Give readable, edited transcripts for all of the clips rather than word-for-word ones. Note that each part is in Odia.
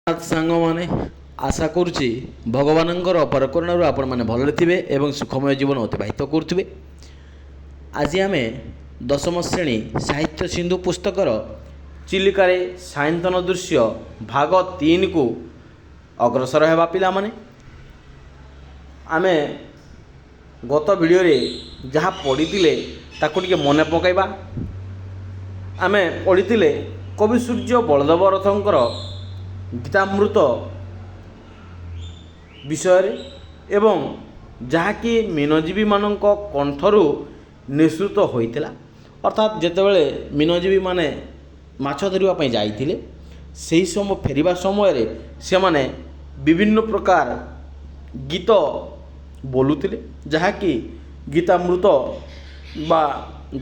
ସାଙ୍ଗମାନେ ଆଶା କରୁଛି ଭଗବାନଙ୍କର ଅପାର କରୁଣାରୁ ଆପଣମାନେ ଭଲରେ ଥିବେ ଏବଂ ସୁଖମୟ ଜୀବନ ଅତିବାହିତ କରୁଥିବେ। ଆଜି ଆମେ ଦଶମ ଶ୍ରେଣୀ ସାହିତ୍ୟ ସିନ୍ଧୁ ପୁସ୍ତକର ଚିଲିକାରେ ସାୟନ୍ତନ ଦୃଶ୍ୟ ଭାଗ 3କୁ ଅଗ୍ରସର ହେବା। ପିଲାମାନେ, ଆମେ ଗତ ଭିଡ଼ିଓରେ ଯାହା ପଢ଼ିଥିଲେ ତାକୁ ଟିକେ ମନେ ପକାଇବା। ଆମେ ପଢ଼ିଥିଲେ କବି ସୂର୍ଯ୍ୟ ବଳଦେବ ରଥଙ୍କର ଗୀତାମୃତ ବିଷୟରେ ଏବଂ ଯାହାକି ମୀନଜୀବୀମାନଙ୍କ କଣ୍ଠରୁ ନିଃସୃତ ହୋଇଥିଲା। ଅର୍ଥାତ୍ ଯେତେବେଳେ ମୀନଜୀବୀମାନେ ମାଛ ଧରିବା ପାଇଁ ଯାଇଥିଲେ, ସେହି ସମୟ ଫେରିବା ସମୟରେ ସେମାନେ ବିଭିନ୍ନ ପ୍ରକାର ଗୀତ ବୋଲୁଥିଲେ, ଯାହାକି ଗୀତାମୃତ ବା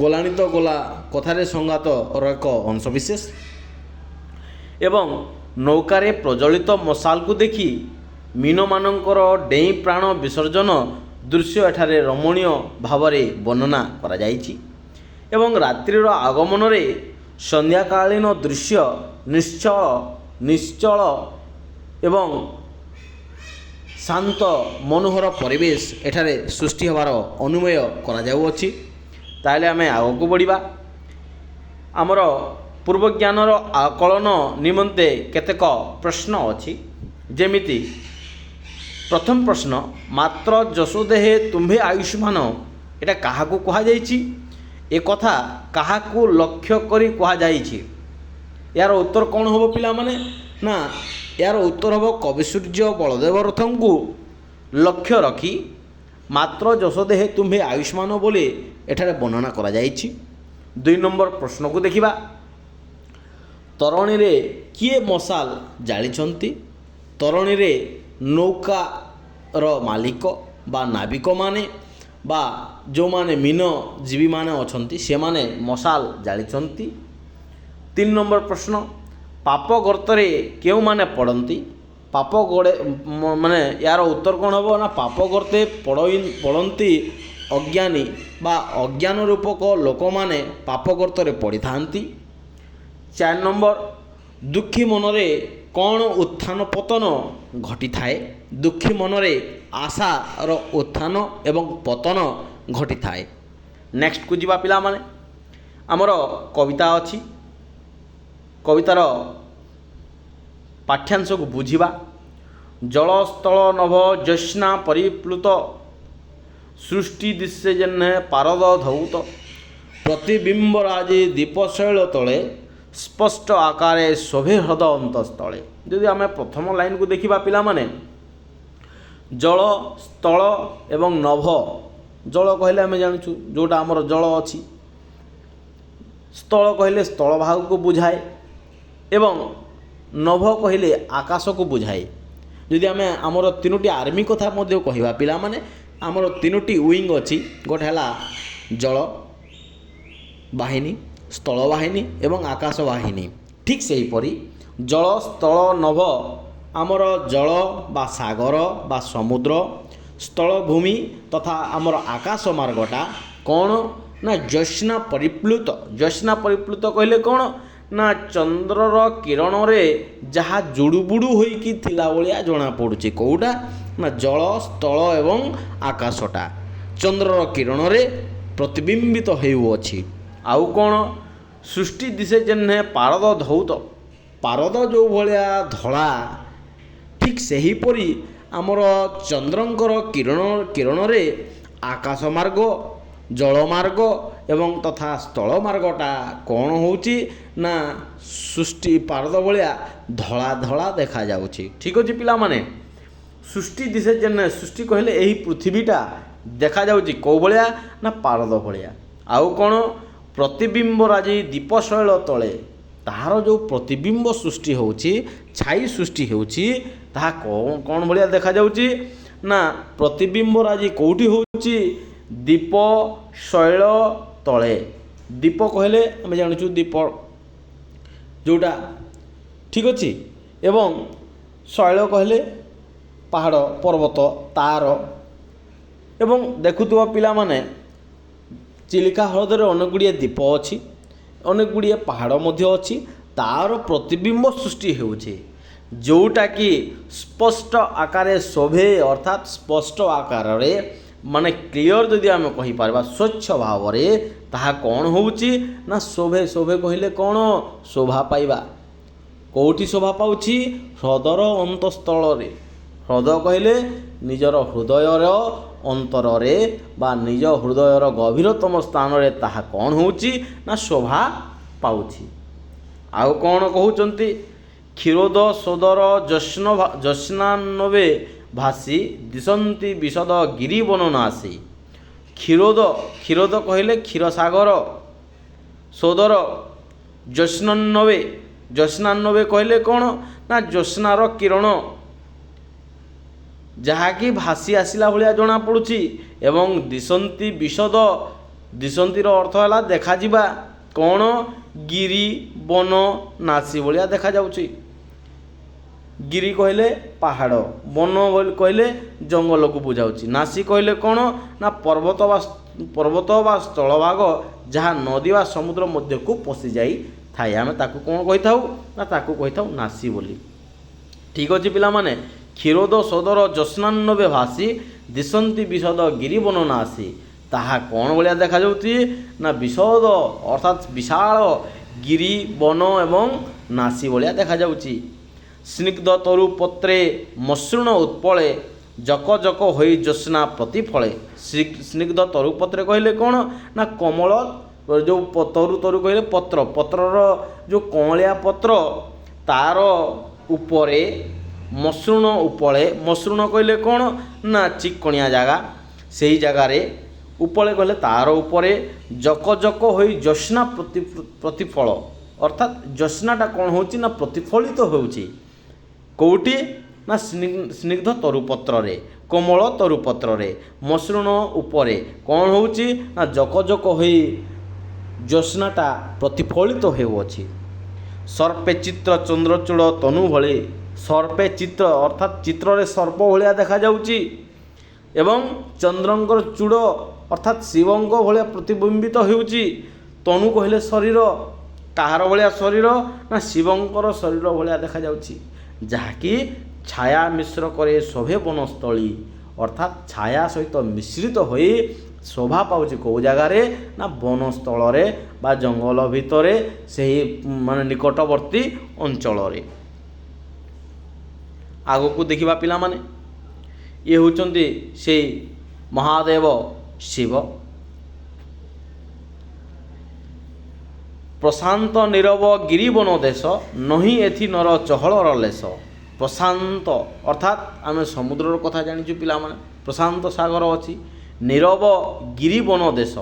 ଗଲାଣି ତ ଗଲା କଥାରେ ସଂଗାତର ଏକ ଅଂଶବିଶେଷ। ଏବଂ ନୌକାରେ ପ୍ରଜ୍ୱଳିତ ମଶାଲକୁ ଦେଖି ମୀନମାନଙ୍କର ଡେଇଁ ପ୍ରାଣ ବିସର୍ଜନ ଦୃଶ୍ୟ ଏଠାରେ ରମଣୀୟ ଭାବରେ ବର୍ଣ୍ଣନା କରାଯାଇଛି। ଏବଂ ରାତ୍ରିର ଆଗମନରେ ସନ୍ଧ୍ୟାକାଳୀନ ଦୃଶ୍ୟ ନିଶ୍ଚଳ ଏବଂ ଶାନ୍ତ ମନୋହର ପରିବେଶ ଏଠାରେ ସୃଷ୍ଟି ହେବାର ଅନୁମୟ କରାଯାଉଅଛି। ତାହେଲେ ଆମେ ଆଗକୁ ବଢ଼ିବା। ଆମର ପୂର୍ବଜ୍ଞାନର ଆକଳନ ନିମନ୍ତେ କେତେକ ପ୍ରଶ୍ନ ଅଛି। ଯେମିତି ପ୍ରଥମ ପ୍ରଶ୍ନ, ମାତ୍ର ଯଶୋଦେହେ ତୁମ୍ଭେ ଆୟୁଷ୍ମାନ, ଏଟା କାହାକୁ କୁହାଯାଇଛି? ଏ କଥା କାହାକୁ ଲକ୍ଷ୍ୟ କରି କୁହାଯାଇଛି? ଏହାର ଉତ୍ତର କ'ଣ ହେବ ପିଲାମାନେ? ନା, ଏହାର ଉତ୍ତର ହେବ କବି ସୂର୍ଯ୍ୟ ବଳଦେବ ରଥଙ୍କୁ ଲକ୍ଷ୍ୟ ରଖି ମାତ୍ର ଯଶୋଦେହେ ତୁମ୍ଭେ ଆୟୁଷ୍ମାନ ବୋଲି ଏଠାରେ ବର୍ଣ୍ଣନା କରାଯାଇଛି। 2 ନମ୍ବର ପ୍ରଶ୍ନକୁ ଦେଖିବା। ତରଣୀରେ କିଏ ମଶାଲ ଜାଳିଛନ୍ତି? ତରଣୀରେ ନୌକାର ମାଲିକ ବା ନାବିକମାନେ ବା ଯେଉଁମାନେ ମୀନଜୀବୀମାନେ ଅଛନ୍ତି ସେମାନେ ମଶାଲ ଜାଳିଛନ୍ତି। 3 ନମ୍ବର ପ୍ରଶ୍ନ, ପାପ ଗର୍ତ୍ତରେ କେଉଁମାନେ ପଡ଼ନ୍ତି? ପାପ ମାନେ ଏହାର ଉତ୍ତର କ'ଣ ହେବ? ନା, ପାପ ଗର୍ତ୍ତେ ପଡ଼ନ୍ତି ଅଜ୍ଞାନୀ ବା ଅଜ୍ଞାନ ରୂପକ ଲୋକମାନେ ପାପ ଗର୍ତ୍ତରେ ପଡ଼ିଥାନ୍ତି। 4 ନମ୍ବର, ଦୁଃଖୀ ମନରେ କ'ଣ ଉତ୍ଥାନ ପତନ ଘଟିଥାଏ? ଦୁଃଖୀ ମନରେ ଆଶାର ଉତ୍ଥାନ ଏବଂ ପତନ ଘଟିଥାଏ। ନେକ୍ସଟକୁ ଯିବା ପିଲାମାନେ। ଆମର କବିତା ଅଛି, କବିତାର ପାଠ୍ୟାଂଶକୁ ବୁଝିବା। ଜଳ ସ୍ଥଳ ନଭ ଜ୍ୟୋତ୍ସ୍ନା ପରିପ୍ଲୁତ, ସୃଷ୍ଟି ଦିଶେ ଯେହ୍ନେ ପାରଦ ଧୌତ, ପ୍ରତିବିମ୍ବରାଜି ଦୀପଶୈଳ ତଳେ, ସ୍ପଷ୍ଟ ଆକାରେ ଶୋଭେ ହ୍ରଦ ଅନ୍ତଃସ୍ଥଳେ। ଯଦି ଆମେ ପ୍ରଥମ ଲାଇନ୍କୁ ଦେଖିବା ପିଲାମାନେ, ଜଳ, ସ୍ଥଳ ଏବଂ ନଭ। ଜଳ କହିଲେ ଆମେ ଜାଣିଛୁ ଯେଉଁଟା ଆମର ଜଳ ଅଛି। ସ୍ଥଳ କହିଲେ ସ୍ଥଳ ଭାଗକୁ ବୁଝାଏ ଏବଂ ନଭ କହିଲେ ଆକାଶକୁ ବୁଝାଏ। ଯଦି ଆମେ ଆମର 3ଟି ଆର୍ମି କଥା ମଧ୍ୟ କହିବା ପିଲାମାନେ, ଆମର 3ଟି ୱିଙ୍ଗ ଅଛି। ଗୋଟେ ହେଲା ଜଳ ବାହିନୀ, ସ୍ଥଳ ବାହିନୀ ଏବଂ ଆକାଶ ବାହିନୀ। ଠିକ୍ ସେହିପରି ଜଳ, ସ୍ଥଳ, ନଭ ଆମର ଜଳ ବା ସାଗର ବା ସମୁଦ୍ର, ସ୍ଥଳ ଭୂମି ତଥା ଆମର ଆକାଶ ମାର୍ଗଟା କ'ଣ? ନା, ଜ୍ୟୋତ୍ସ୍ନା ପରିପ୍ଲୁତ। ଜ୍ୟୋତ୍ସ୍ନା ପରିପ୍ଲୁତ କହିଲେ କ'ଣ? ନା, ଚନ୍ଦ୍ରର କିରଣରେ ଯାହା ଜୁଡ଼ୁବୁଡ଼ୁ ହୋଇକି ଥିଲା ଭଳିଆ ଜଣାପଡ଼ୁଛି। କେଉଁଟା? ନା, ଜଳ, ସ୍ଥଳ ଏବଂ ଆକାଶଟା ଚନ୍ଦ୍ରର କିରଣରେ ପ୍ରତିବିମ୍ବିତ ହେଉଅଛି। ଆଉ କ'ଣ? ସୃଷ୍ଟି ଦିଶେ ଯେହ୍ନେ ପାରଦ ଧୌତ। ପାରଦ ଯେଉଁ ଭଳିଆ ଧଳା, ଠିକ୍ ସେହିପରି ଆମର ଚନ୍ଦ୍ରଙ୍କର କିରଣରେ ଆକାଶ ମାର୍ଗ, ଜଳମାର୍ଗ ଏବଂ ତଥା ସ୍ଥଳ ମାର୍ଗଟା କ'ଣ ହେଉଛି? ନା, ସୃଷ୍ଟି ପାରଦ ଭଳିଆ ଧଳା ଧଳା ଦେଖାଯାଉଛି। ଠିକ୍ ଅଛି ପିଲାମାନେ। ସୃଷ୍ଟି ଦିଶେ ଯେହ୍ନେ, ସୃଷ୍ଟି କହିଲେ ଏହି ପୃଥିବୀଟା ଦେଖାଯାଉଛି କେଉଁ ଭଳିଆ? ନା, ପାରଦ ଭଳିଆ। ଆଉ କ'ଣ? ପ୍ରତିବିମ୍ବରାଜି ଦୀପଶୈଳ ତଳେ, ତାହାର ଯେଉଁ ପ୍ରତିବିମ୍ବ ସୃଷ୍ଟି ହେଉଛି, ଛାଇ ସୃଷ୍ଟି ହେଉଛି, ତାହା କ'ଣ ଭଳିଆ ଦେଖାଯାଉଛି? ନା, ପ୍ରତିବିମ୍ବରାଜି କେଉଁଠି ହେଉଛି? ଦୀପ ଶୈଳ ତଳେ। ଦୀପ କହିଲେ ଆମେ ଜାଣିଛୁ ଦୀପ ଯେଉଁଟା, ଠିକ୍ ଅଛି। ଏବଂ ଶୈଳ କହିଲେ ପାହାଡ଼ ପର୍ବତ ତାର। ଏବଂ ଦେଖୁଥିବ ପିଲାମାନେ, ଚିଲିକା ହ୍ରଦରେ ଅନେକ ଗୁଡ଼ିଏ ଦ୍ୱୀପ ଅଛି, ଅନେକ ଗୁଡ଼ିଏ ପାହାଡ଼ ମଧ୍ୟ ଅଛି। ତାର ପ୍ରତିବିମ୍ବ ସୃଷ୍ଟି ହେଉଛି। ଯେଉଁଟାକି ସ୍ପଷ୍ଟ ଆକାରରେ ଶୋଭେ ଅର୍ଥାତ୍ ସ୍ପଷ୍ଟ ଆକାରରେ ମାନେ କ୍ଲିଅର ଯଦି ଆମେ କହିପାରିବା ସ୍ୱଚ୍ଛ ଭାବରେ ତାହା କ'ଣ ହେଉଛି ନା ଶୋଭେ। ଶୋଭେ କହିଲେ କ'ଣ? ଶୋଭା ପାଇବା। କେଉଁଠି ଶୋଭା ପାଉଛି? ହ୍ରଦର ଅନ୍ତଃସ୍ଥଳରେ। ହ୍ରଦ କହିଲେ ନିଜର ହୃଦୟର ଅନ୍ତରରେ ବା ନିଜ ହୃଦୟର ଗଭୀରତମ ସ୍ଥାନରେ ତାହା କ'ଣ ହେଉଛି ନା ଶୋଭା ପାଉଛି। ଆଉ କ'ଣ କହୁଛନ୍ତି? କ୍ଷୀରୋଦ ସୋଦର ଜ୍ୟୋତ୍ସ୍ନାନବେ ଭାସି ଦିଶନ୍ତି ବିଶଦ ଗିରିବନ ନାସି। କ୍ଷୀରୋଦ କହିଲେ କ୍ଷୀରସାଗର। ସୋଦର ଜ୍ୟୋତ୍ସ୍ନାନବେ କହିଲେ କ'ଣ ନା ଜ୍ୟୋତ୍ସ୍ନାର କିରଣ ଯାହାକି ଭାସି ଆସିଲା ଭଳିଆ ଜଣାପଡ଼ୁଛି। ଏବଂ ଦିଶନ୍ତି ବିଶଦ, ଦିଶନ୍ତିର ଅର୍ଥ ହେଲା ଦେଖାଯିବା। କ'ଣ? ଗିରି ବନ ନାସି ଭଳିଆ ଦେଖାଯାଉଛି। ଗିରି କହିଲେ ପାହାଡ଼, ବନ କହିଲେ ଜଙ୍ଗଲକୁ ବୁଝାଉଛି, ନାସି କହିଲେ କ'ଣ ନା ପର୍ବତ ବା ସ୍ଥଳଭାଗ ଯାହା ନଦୀ ବା ସମୁଦ୍ର ମଧ୍ୟକୁ ପଶିଯାଇଥାଏ। ଆମେ ତାକୁ କ'ଣ କହିଥାଉ ନା ତାକୁ କହିଥାଉ ନାସି ବୋଲି। ଠିକ୍ ଅଛି ପିଲାମାନେ। କ୍ଷୀରୋଦ ସୋଦର ଜ୍ୟୋତ୍ସ୍ନାନବେ ଭାସି ଦିଶନ୍ତି ବିଶଦ ଗିରିବନ ନାସି। ତାହା କ'ଣ ଭଳିଆ ଦେଖାଯାଉଛି ନା ବିଶଦ ଅର୍ଥାତ୍ ବିଶାଳ ଗିରି ବନ ଏବଂ ନାସି ଭଳିଆ ଦେଖାଯାଉଛି। ସ୍ନିଗ୍ଧ ତରୁ ପତ୍ରେ ମସୃଣ ଉତ୍ପଳେ ଜକ ଜକ ହୋଇ ଜ୍ୟୋତ୍ସ୍ନା ପ୍ରତିଫଳେ। ସ୍ନିଗ୍ଧ ତରୁ ପତ୍ରେ କହିଲେ କ'ଣ ନା କୋମଳ, ଯେଉଁ ତରୁ କହିଲେ ପତ୍ରର ଯେଉଁ କଅଁଳିଆ ପତ୍ର ତାର ଉପରେ ମସୃଣ ଉପଳେ। ମସୃଣ କହିଲେ କ'ଣ ନା ଚିକଣିଆ ଜାଗା, ସେହି ଜାଗାରେ। ଉପଳେ କହିଲେ ତାର ଉପରେ ଜକ ଜକ ହୋଇ ଜ୍ୟୋତ୍ସ୍ନା ପ୍ରତିଫଳ ଅର୍ଥାତ୍ ଜ୍ୟୋତ୍ସ୍ନାଟା କ'ଣ ହେଉଛି ନା ପ୍ରତିଫଳିତ ହେଉଛି। କେଉଁଠି ନା ସ୍ନିଗ୍ଧ ତରୁପତ୍ରରେ, କୋମଳ ତରୁପତ୍ରରେ। ମସୃଣ ଉପରେ କ'ଣ ହେଉଛି ନା ଜକ ଜକ ହୋଇ ଜ୍ୟୋତ୍ସ୍ନାଟା ପ୍ରତିଫଳିତ ହେଉଅଛି। ସର୍ପେ ଚିତ୍ର ଚନ୍ଦ୍ରଚୂଡ଼ ତନୁ ଭଳି। ସର୍ପେ ଚିତ୍ର ଅର୍ଥାତ୍ ଚିତ୍ରରେ ସର୍ପ ଭଳିଆ ଦେଖାଯାଉଛି ଏବଂ ଚନ୍ଦ୍ରଙ୍କର ଚୂଡ଼ ଅର୍ଥାତ୍ ଶିବଙ୍କ ଭଳିଆ ପ୍ରତିବିମ୍ବିତ ହେଉଛି। ତନୁ କହିଲେ ଶରୀର। କାହାର ଭଳିଆ ଶରୀର ନା ଶିବଙ୍କର ଶରୀର ଭଳିଆ ଦେଖାଯାଉଛି, ଯାହାକି ଛାୟା ମିଶ୍ର କରେ ଶୋଭେ ବନସ୍ଥଳୀ ଅର୍ଥାତ୍ ଛାୟା ସହିତ ମିଶ୍ରିତ ହୋଇ ଶୋଭା ପାଉଛି। କେଉଁ ଜାଗାରେ ନା ବନସ୍ଥଳରେ ବା ଜଙ୍ଗଲ ଭିତରେ, ସେହି ମାନେ ନିକଟବର୍ତ୍ତୀ ଅଞ୍ଚଳରେ। ଆଗକୁ ଦେଖିବା ପିଲାମାନେ, ଇଏ ହେଉଛନ୍ତି ସେଇ ମହାଦେବ ଶିବ। ପ୍ରଶାନ୍ତ ନୀରବ ଗିରିବନ ଦେଶ, ନହିଁ ଏଥି ନର ଚହଳର ଲେଶ। ପ୍ରଶାନ୍ତ ଅର୍ଥାତ୍ ଆମେ ସମୁଦ୍ରର କଥା ଜାଣିଛୁ ପିଲାମାନେ, ପ୍ରଶାନ୍ତ ସାଗର ଅଛି। ନୀରବ ଗିରିବନ ଦେଶ,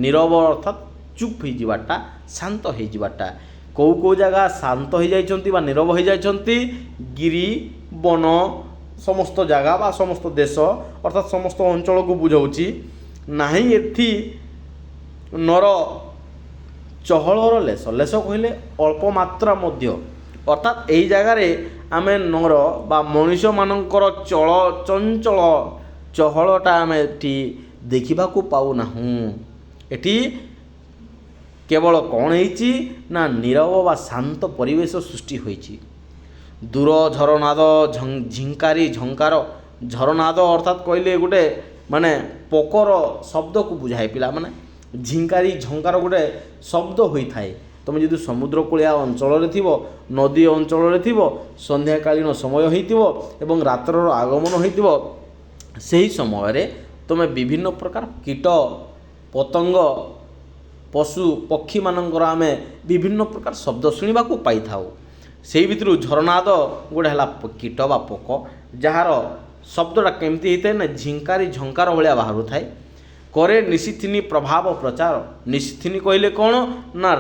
ନୀରବ ଅର୍ଥାତ୍ ଚୁପ୍ ହୋଇଯିବାଟା, ଶାନ୍ତ ହୋଇଯିବାଟା। କେଉଁ କେଉଁ ଜାଗା ଶାନ୍ତ ହୋଇଯାଇଛନ୍ତି ବା ନୀରବ ହୋଇଯାଇଛନ୍ତି? ଗିରି ବନ ସମସ୍ତ ଜାଗା ବା ସମସ୍ତ ଦେଶ ଅର୍ଥାତ୍ ସମସ୍ତ ଅଞ୍ଚଳକୁ ବୁଝାଉଛି। ନାହିଁ ଏଠି ନର ଚହଳର ଲେଶ। ଲେଶ କହିଲେ ଅଳ୍ପ ମାତ୍ରା ମଧ୍ୟ, ଅର୍ଥାତ୍ ଏହି ଜାଗାରେ ଆମେ ନର ବା ମଣିଷମାନଙ୍କର ଚଞ୍ଚଳ ଚହଳଟା ଆମେ ଏଠି ଦେଖିବାକୁ ପାଉନାହୁଁ। ଏଠି କେବଳ କ'ଣ ହେଇଛି ନା ନୀରବ ବା ଶାନ୍ତ ପରିବେଶ ସୃଷ୍ଟି ହୋଇଛି। ଦୂର ଝରନାଦ ଝିଙ୍କାରି ଝଙ୍କାର। ଝରନାଦ ଅର୍ଥାତ୍ କହିଲେ ଗୋଟେ ମାନେ ପୋକର ଶବ୍ଦକୁ ବୁଝାଏ ପିଲାମାନେ। ଝିଙ୍କାରି ଝଙ୍କାର ଗୋଟେ ଶବ୍ଦ ହୋଇଥାଏ। ତୁମେ ଯଦି ସମୁଦ୍ର କୂଳିଆ ଅଞ୍ଚଳରେ ଥିବ, ନଦୀ ଅଞ୍ଚଳରେ ଥିବ, ସନ୍ଧ୍ୟାକାଳୀନ ସମୟ ହୋଇଥିବ ଏବଂ ରାତ୍ରର ଆଗମନ ହୋଇଥିବ, ସେହି ସମୟରେ ତୁମେ ବିଭିନ୍ନ ପ୍ରକାର କୀଟ ପତଙ୍ଗ ପଶୁ ପକ୍ଷୀମାନଙ୍କର ଆମେ ବିଭିନ୍ନ ପ୍ରକାର ଶବ୍ଦ ଶୁଣିବାକୁ ପାଇଥାଉ। ସେହି ଭିତରୁ ଝରନାଦ ଗୋଟେ ହେଲା କୀଟ ବା ପୋକ, ଯାହାର ଶବ୍ଦଟା କେମିତି ହେଇଥାଏ ନା ଝିଙ୍କାରି ଝଙ୍କାର ଭଳିଆ ବାହାରୁଥାଏ। କରେ ନିଶିଥିନି ପ୍ରଭାବ ପ୍ରଚାର। ନିଶିଥିନି କହିଲେ କ'ଣ ନା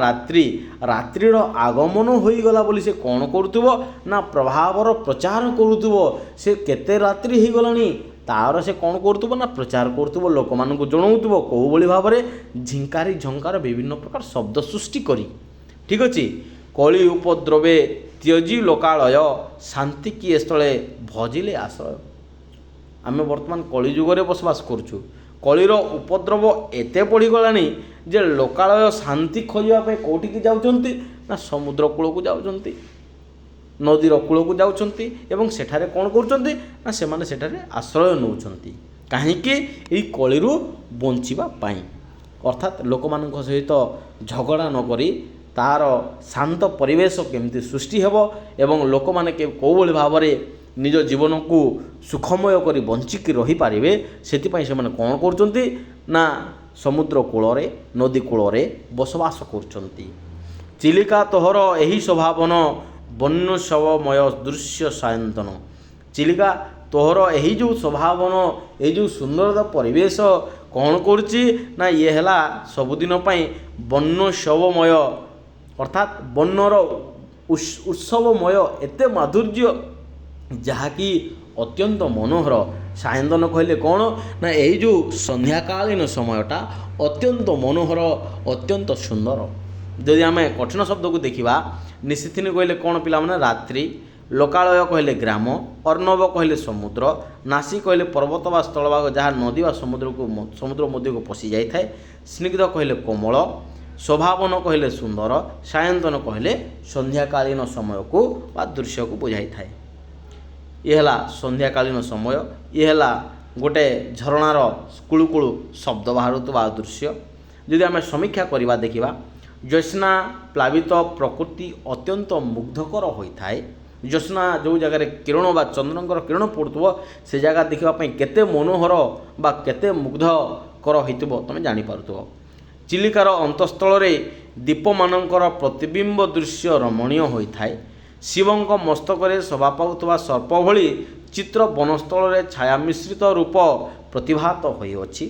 ରାତ୍ରିର ଆଗମନ ହୋଇଗଲା ବୋଲି ସେ କ'ଣ କରୁଥିବ ନା ପ୍ରଭାବର ପ୍ରଚାର କରୁଥିବ। ସେ କେତେ ରାତ୍ରି ହୋଇଗଲାଣି ତାର ସେ କ'ଣ କରୁଥିବ ନା ପ୍ରଚାର କରୁଥିବ, ଲୋକମାନଙ୍କୁ ଜଣାଉଥିବ। କେଉଁଭଳି ଭାବରେ? ଝିଙ୍କାରି ଝଙ୍କାର ବିଭିନ୍ନ ପ୍ରକାର ଶବ୍ଦ ସୃଷ୍ଟି କରି। ଠିକ୍ ଅଛି। କଳି ଉପଦ୍ରବେ ତ୍ୟଜି ଲୋକାଳୟ, ଶାନ୍ତି କିଏ ସ୍ଥଳେ ଭଜିଲେ ଆଶ୍ରୟ। ଆମେ ବର୍ତ୍ତମାନ କଳି ଯୁଗରେ ବସବାସ କରୁଛୁ। କଳିର ଉପଦ୍ରବ ଏତେ ବଢ଼ିଗଲାଣି ଯେ ଲୋକାଳୟ ଶାନ୍ତି ଖୋଜିବା ପାଇଁ କେଉଁଠିକି ଯାଉଛନ୍ତି ନା ସମୁଦ୍ର କୂଳକୁ ଯାଉଛନ୍ତି। ନଦୀର କୂଳକୁ ଯାଉଛନ୍ତି ଏବଂ ସେଠାରେ କ'ଣ କରୁଛନ୍ତି ନା ସେମାନେ ସେଠାରେ ଆଶ୍ରୟ ନେଉଛନ୍ତି। କାହିଁକି? ଏଇ କଳିରୁ ବଞ୍ଚିବା ପାଇଁ। ଅର୍ଥାତ୍ ଲୋକମାନଙ୍କ ସହିତ ଝଗଡ଼ା ନକରି ତା'ର ଶାନ୍ତ ପରିବେଶ କେମିତି ସୃଷ୍ଟି ହେବ ଏବଂ ଲୋକମାନେ କେଉଁଭଳି ଭାବରେ ନିଜ ଜୀବନକୁ ସୁଖମୟ କରି ବଞ୍ଚିକି ରହିପାରିବେ, ସେଥିପାଇଁ ସେମାନେ କ'ଣ କରୁଛନ୍ତି ନା ସମୁଦ୍ର କୂଳରେ ନଦୀ କୂଳରେ ବସବାସ କରୁଛନ୍ତି। ଚିଲିକା ତୋହର ଏହି ସ୍ୱଭାବନ ବନ୍ୟୋତ୍ସବମୟ ଦୃଶ୍ୟ ସାୟନ୍ତନ। ଚିଲିକା ତୋହର ଏହି ଯେଉଁ ସ୍ୱଭାବନ, ଏହି ଯେଉଁ ସୁନ୍ଦରତା ପରିବେଶ କ'ଣ କରୁଛି ନା ଇଏ ହେଲା ସବୁଦିନ ପାଇଁ ବନ୍ୟୋତ୍ସବମୟ, ଅର୍ଥାତ୍ ବନ୍ୟର ଉତ୍ସବମୟ, ଏତେ ମାଧୁର୍ଯ୍ୟ ଯାହାକି ଅତ୍ୟନ୍ତ ମନୋହର। ସାୟନ୍ତନ କହିଲେ କ'ଣ ନା ଏଇ ଯେଉଁ ସନ୍ଧ୍ୟାକାଳୀନ ସମୟଟା ଅତ୍ୟନ୍ତ ମନୋହର, ଅତ୍ୟନ୍ତ ସୁନ୍ଦର। ଯଦି ଆମେ କଠିନ ଶବ୍ଦକୁ ଦେଖିବା, ନିଶିଥିନୀ କହିଲେ କ'ଣ ପିଲାମାନେ? ରାତ୍ରି। ଲୋକାଳୟ କହିଲେ ଗ୍ରାମ। ଅର୍ଣ୍ଣବ କହିଲେ ସମୁଦ୍ର। ନାସି କହିଲେ ପର୍ବତ ବା ସ୍ଥଳଭାଗ ଯାହା ନଦୀ ବା ସମୁଦ୍ର ମଧ୍ୟକୁ ପଶି ଯାଇଥାଏ। ସ୍ନିଗ୍ଧ କହିଲେ କୋମଳ। ସ୍ୱଭାବନ କହିଲେ ସୁନ୍ଦର। ସାୟନ୍ତନ କହିଲେ ସନ୍ଧ୍ୟାକାଳୀନ ସମୟକୁ ବା ଦୃଶ୍ୟକୁ ବୁଝାଇଥାଏ। ଇଏ ହେଲା ସନ୍ଧ୍ୟାକାଳୀନ ସମୟ। ଇଏ ହେଲା ଗୋଟେ ଝରଣାର କୁଳୁକୁଳୁ ଶବ୍ଦ ବାହାରୁଥିବା ଦୃଶ୍ୟ। ଯଦି ଆମେ ସମୀକ୍ଷା କରିବା ଦେଖିବା, ଜ୍ୟୋତ୍ସ୍ନା ପ୍ଲାବିତ ପ୍ରକୃତି ଅତ୍ୟନ୍ତ ମୁଗ୍ଧକର ହୋଇଥାଏ। ଜ୍ୟୋତ୍ସ୍ନା ଯେଉଁ ଜାଗାରେ କିରଣ ବା ଚନ୍ଦ୍ରଙ୍କର କିରଣ ପଡ଼ୁଥିବ, ସେ ଜାଗା ଦେଖିବା ପାଇଁ କେତେ ମନୋହର ବା କେତେ ମୁଗ୍ଧକର ହୋଇଥିବ ତୁମେ ଜାଣିପାରୁଥିବ। ଚିଲିକାର ଅନ୍ତଃସ୍ଥଳରେ ଦୀପମାନଙ୍କର ପ୍ରତିବିମ୍ବ ଦୃଶ୍ୟ ରମଣୀୟ ହୋଇଥାଏ। ଶିବଙ୍କ ମସ୍ତକରେ ଶୋଭା ପାଉଥିବା ସର୍ପ ଭଳି ଚିତ୍ର ବନସ୍ଥଳରେ ଛାୟାମିଶ୍ରିତ ରୂପ ପ୍ରତିଭାତ ହୋଇଅଛି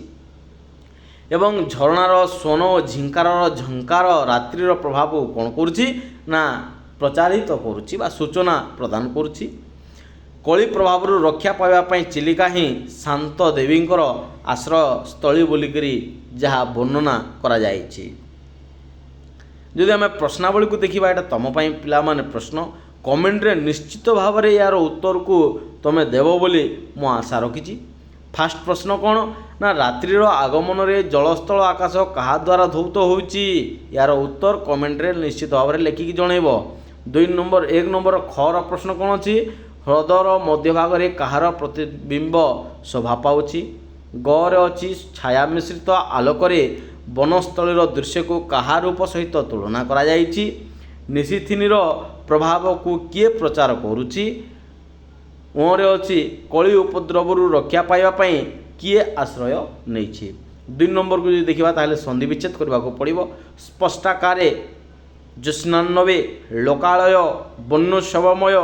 ଏବଂ ଝରଣାର ସ୍ୱନ ଓ ଝିଙ୍କାରର ଝଙ୍କାର ରାତ୍ରିର ପ୍ରଭାବକୁ କ'ଣ କରୁଛି ନା ପ୍ରଚାରିତ କରୁଛି ବା ସୂଚନା ପ୍ରଦାନ କରୁଛି। କଳି ପ୍ରଭାବରୁ ରକ୍ଷା ପାଇବା ପାଇଁ ଚିଲିକା ହିଁ ଶାନ୍ତ ଦେବୀଙ୍କର ଆଶ୍ରୟସ୍ଥଳୀ ବୋଲିକରି ଯାହା ବର୍ଣ୍ଣନା କରାଯାଇଛି। ଯଦି ଆମେ ପ୍ରଶ୍ନାବଳୀକୁ ଦେଖିବା, ଏଇଟା ତୁମ ପାଇଁ ପିଲାମାନେ ପ୍ରଶ୍ନ, କମେଣ୍ଟରେ ନିଶ୍ଚିତ ଭାବରେ ଏହାର ଉତ୍ତରକୁ ତୁମେ ଦେବ ବୋଲି ମୁଁ ଆଶା ରଖିଛି। ଫାଷ୍ଟ ପ୍ରଶ୍ନ କ'ଣ ନା ରାତ୍ରିର ଆଗମନରେ ଜଳସ୍ଥଳ ଆକାଶ କାହା ଦ୍ୱାରା ଧୌତ ହେଉଛି? ଏହାର ଉତ୍ତର କମେଣ୍ଟରେ ନିଶ୍ଚିତ ଭାବରେ ଲେଖିକି ଜଣାଇବ। 1 ନମ୍ବର ଖର ପ୍ରଶ୍ନ କ'ଣ ଅଛି? ହ୍ରଦର ମଧ୍ୟଭାଗରେ କାହାର ପ୍ରତିବିମ୍ବ ଶୋଭା ପାଉଛି? ଗରେ ଅଛି ଛାୟା ମିଶ୍ରିତ ଆଲୋକରେ ବନସ୍ଥଳୀର ଦୃଶ୍ୟକୁ କାହା ରୂପ ସହିତ ତୁଳନା କରାଯାଇଛି? ନିଶିଥିନୀର ପ୍ରଭାବକୁ କିଏ ପ୍ରଚାର କରୁଛି? ରେ ଅଛି କଳି ଉପଦ୍ରବରୁ ରକ୍ଷା ପାଇବା ପାଇଁ କିଏ ଆଶ୍ରୟ ନେଇଛି? 2 ନମ୍ବରକୁ ଯଦି ଦେଖିବା ତାହେଲେ ସନ୍ଧି ବିଚ୍ଛେଦ କରିବାକୁ ପଡ଼ିବ। ସ୍ପଷ୍ଟାକାରେ ଜ୍ୟୋତ୍ସ୍ନାନବେ, ଲୋକାଳୟ, ବନ୍ୟୋତ୍ସବମୟ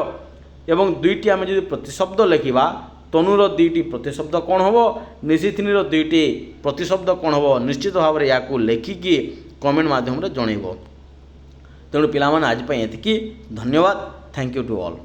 ଏବଂ 2ଟି ଆମେ ଯଦି ପ୍ରତିଶବ୍ଦ ଲେଖିବା, ତନୁର 2ଟି ପ୍ରତିଶବ୍ଦ କ'ଣ ହେବ? ନିଶିଥିନୀର 2ଟି ପ୍ରତିଶବ୍ଦ କ'ଣ ହେବ? ନିଶ୍ଚିତ ଭାବରେ ୟାକୁ ଲେଖିକି କମେଣ୍ଟ ମାଧ୍ୟମରେ ଜଣାଇବ। ତେଣୁ ପିଲାମାନେ ଆଜି ପାଇଁ ଏତିକି। ଧନ୍ୟବାଦ। Thank you to all.